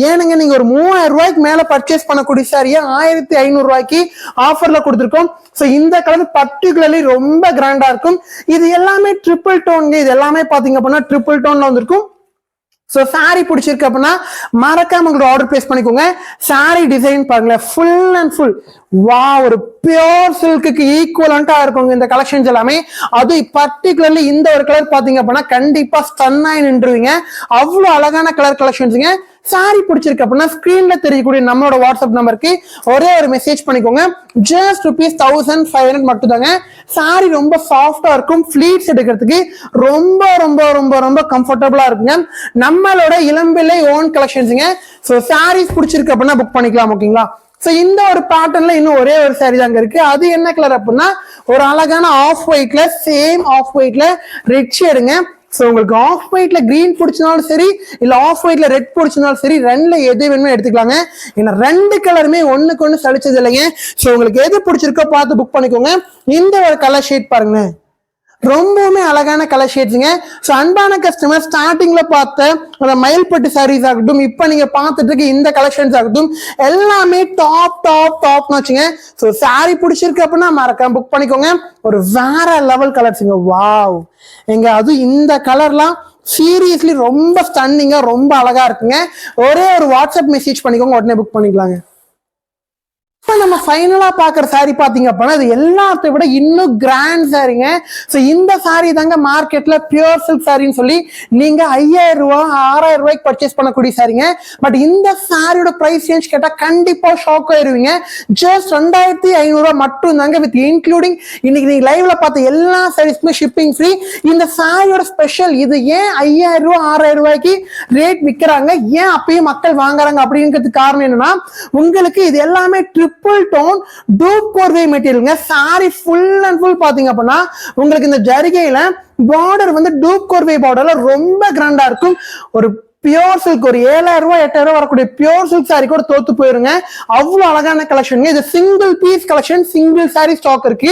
Speaker 1: ஏனுங்க நீங்க ஒரு 3000 ரூபாய்க்கு மேல பர்ச்சேஸ் பண்ணக்கூடிய சாரியை 1500 ரூபாய்க்கு ஆஃபர்ல கொடுத்துருக்கோம். ஸோ இந்த கலர் பர்டிகுலர்லி ரொம்ப கிராண்டா இருக்கும். இது எல்லாமே ட்ரிபிள் டோன். இது எல்லாமே பாத்தீங்க அப்படின்னா ட்ரிபிள் டோன்ல வந்திருக்கும். சோ சாரி பிடிச்சிருக்கு அப்படின்னா மறக்காம உங்களோட ஆர்டர் பிளேஸ் பண்ணிக்கோங்க. சாரி டிசைன் பாருங்களேன், ஃபுல் அண்ட் ஃபுல் வா ஒரு பியோர் சில்க்கு ஈக்குவலண்டா இருக்குங்க இந்த கலெக்ஷன்ஸ் எல்லாமே. அது பர்டிகுலர்லி இந்த ஒரு கலர் பாத்தீங்க அப்படின்னா கண்டிப்பா ஸ்டன்னாய் நின்றுவீங்க. அவ்வளவு அழகான கலர் கலெக்ஷன்ஸுங்க. சாரி பிடிச்சிருக்கு அப்படின்னா ஸ்கிரீன்ல தெரியக்கூடிய நம்மளோட வாட்ஸ்அப் நம்பருக்கு ஒரே ஒரு மெசேஜ் பண்ணிக்கோங்க. ஜஸ்ட் rupees 1500 மட்டும் தாங்க. சாரி ரொம்ப சாஃப்டா இருக்கும். ஃபிளீட்ஸ் எடுக்கிறதுக்கு ரொம்ப ரொம்ப ரொம்ப ரொம்ப கம்ஃபர்டபுளா இருக்குங்க. நம்மளோட இளம்பிள்ளை ஓன் கலெக்ஷன்ஸுங்க. ஸோ சாரீஸ் பிடிச்சிருக்கு அப்படின்னா புக் பண்ணிக்கலாம். ஓகேங்களா? சோ இந்த ஒரு பேட்டர்ன்ல இன்னும் ஒரே ஒரு சாரி தாங்க இருக்கு. அது என்ன கலர் அப்படின்னா ஒரு அழகான ஆஃப் ஒயிட்ல, சேம் ஆஃப் ஒயிட்ல ரெட் ஷேடுங்க. சோ உங்களுக்கு ஆஃப் ஒயிட்ல கிரீன் பிடிச்சனாலும் சரி, இல்ல ஆஃப் ஒயிட்ல ரெட் பிடிச்சனாலும் சரி, ரெண்டுல எது வேணுமோ எடுத்துக்கலாங்க. ஏன்னா ரெண்டு கலருமே ஒண்ணுக்கு ஒண்ணு சலிச்சது இல்லைங்க. சோ உங்களுக்கு எது பிடிச்சிருக்கோ பார்த்து புக் பண்ணிக்கோங்க. இந்த ஒரு கலர் ஷேட் பாருங்க, ரொம்பவுமே அழகான கலர் ஷேட்ஸுங்க. ஸோ அன்பான கஸ்டமர் ஸ்டார்டிங்ல பார்த்த அந்த மயில்பட்டு சாரீஸ் ஆகட்டும், இப்ப நீங்க பார்த்துட்டு இருக்க இந்த கலெக்ஷன்ஸ் ஆகட்டும், எல்லாமே டாப் டாப் டாப் வச்சுங்க. ஸோ சாரி பிடிச்சிருக்கு அப்படின்னா மறக்காம புக் பண்ணிக்கோங்க. ஒரு வேற லெவல் கலர்ஸுங்க. வாவ், எங்க அது இந்த கலர்லாம் சீரியஸ்லி ரொம்ப ஸ்டன்னிங்கா ரொம்ப அழகா இருக்குங்க. ஒரே ஒரு வாட்ஸ்அப் மெசேஜ் பண்ணிக்கோங்க, உடனே புக் பண்ணிக்கலாங்க. இப்ப நம்ம ஃபைனலா பாக்குற சாரி பாத்தீங்க அப்படின்னா இது எல்லாத்தையும் விட இன்னும் கிராண்ட் சாரிங்க. சோ இந்த சாரி தாங்க மார்க்கெட்ல பியூர் சில்க் சாரின்னு சொல்லி நீங்க 5000 ரூபாய் 6000 ரூபாய்க்கு பர்ச்சேஸ் பண்ணக்கூடிய சாரிங்க. பட் இந்த சாரியோட பிரைஸ் ரேஞ்ச் கேட்டா கண்டிப்பா ஷாக் ஆயிருவீங்க. ஜஸ்ட் 2500 ரூபாய் மட்டும் தாங்க வித் இன்க்ளூடிங் இன்னைக்கு நீங்க லைவ்ல பார்த்த எல்லா சாரீஸ்க்குமே ஷிப்பிங் ஃப்ரீ. இந்த சாரியோட ஸ்பெஷல் இது ஏன் 5000 ரூபாய் 6000 ரூபாய்க்கு ரேட் விற்கிறாங்க, ஏன் அப்பயும் மக்கள் வாங்குறாங்க அப்படிங்கிறதுக்கு காரணம் என்னன்னா உங்களுக்கு இது எல்லாமே ட்ரிபிள் டோன் டூப் கோர்வே மெட்டீரியல்ங்க. சாரி ஃபுல் அண்ட் ஃபுல் பாத்தீங்க அப்படின்னா உங்களுக்கு இந்த ஜரிகையில பார்டர் வந்து டூப் கோர்வே பார்டர்ல ரொம்ப கிராண்டா இருக்கும். ஒரு பியோர் சில்க் ஒரு 7000 ரூபாய் 8000 ரூபாய் வரக்கூடிய பியோர் சில்க் சாரி கூட தோத்து போயிருங்க. அவ்வளவு அழகான கலெக்ஷன். இது single piece collection, single sari stock இருக்கு.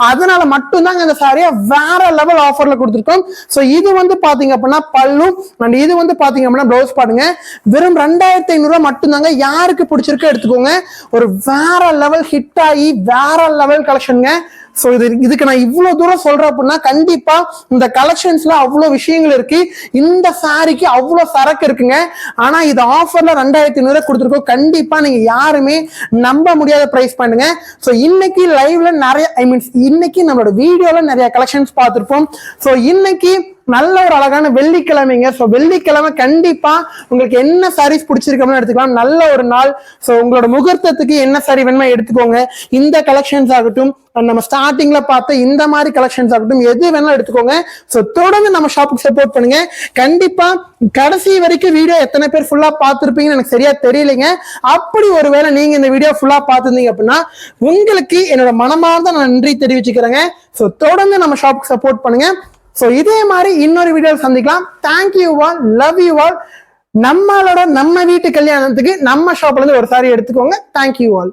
Speaker 1: அதனால மட்டும்தாங்க இந்த சாரியை வேற லெவல் ஆஃபர்ல கொடுத்துருக்கோம். சோ இது வந்து பாத்தீங்க அப்படின்னா பல்லு அண்ட் இது வந்து பாத்தீங்க அப்படின்னா பிளவுஸ் பாருங்க. வெறும் 2500 ரூபாய் மட்டும்தாங்க. யாருக்கு பிடிச்சிருக்கோ எடுத்துக்கோங்க. ஒரு வேற லெவல் ஹிட் ஆகி வேற லெவல் கலெக்ஷனுங்க. சோ இதுக்கு நான் இவ்வளவு தூரம் சொல்றேன் அப்படின்னா கண்டிப்பா இந்த கலெக்ஷன்ஸ்ல அவ்வளவு விஷயங்கள் இருக்கு. இந்த சாரிக்கு அவ்வளவு சரக்கு இருக்குங்க. ஆனா இது ஆஃபர்ல 2500 கொடுத்துருக்கோம். கண்டிப்பா நீங்க யாருமே நம்ப முடியாத பிரைஸ் பண்ணுங்க. சோ இன்னைக்கு லைவ்ல நிறைய இன்னைக்கு நம்மளோட வீடியோல நிறைய கலெக்ஷன்ஸ் பார்த்திருப்போம். சோ இன்னைக்கு நல்ல ஒரு அழகான வெள்ளிக்கிழமைங்க. சோ வெள்ளிக்கிழமை கண்டிப்பா உங்களுக்கு என்ன சாரீஸ் பிடிச்சிருக்கோம்னு எடுத்துக்கலாம். நல்ல ஒரு நாள். சோ உங்களோட முகூர்த்தத்துக்கு என்ன சாரி வேணுமா எடுத்துக்கோங்க. இந்த கலெக்ஷன்ஸ் ஆகட்டும், நம்ம ஸ்டார்டிங்ல பார்த்த இந்த மாதிரி கலெக்ஷன்ஸ் ஆகட்டும், எது வேணாலும் எடுத்துக்கோங்க. சோ தொடர்ந்து நம்ம ஷாப்புக்கு சப்போர்ட் பண்ணுங்க. கண்டிப்பா கடைசி வரைக்கும் வீடியோ எத்தனை பேர் ஃபுல்லா பார்த்திருப்பீங்கன்னு எனக்கு சரியா தெரியலைங்க. அப்படி ஒருவேளை நீங்க இந்த வீடியோ ஃபுல்லா பார்த்திருந்தீங்க அப்படின்னா உங்களுக்கு என்னோட மனமார்ந்த நன்றி தெரிவிச்சுக்கிறேங்க. சோ தொடர்ந்து நம்ம ஷாப்புக்கு சப்போர்ட் பண்ணுங்க. சோ இதே மாதிரி இன்னொரு வீடியோவில் சந்திக்கலாம். Thank you all, love you all. நம்ம வீட்டு கல்யாணத்துக்கு நம்ம ஷாப்ல இருந்து ஒரு சாரி எடுத்துக்கோங்க. Thank you all.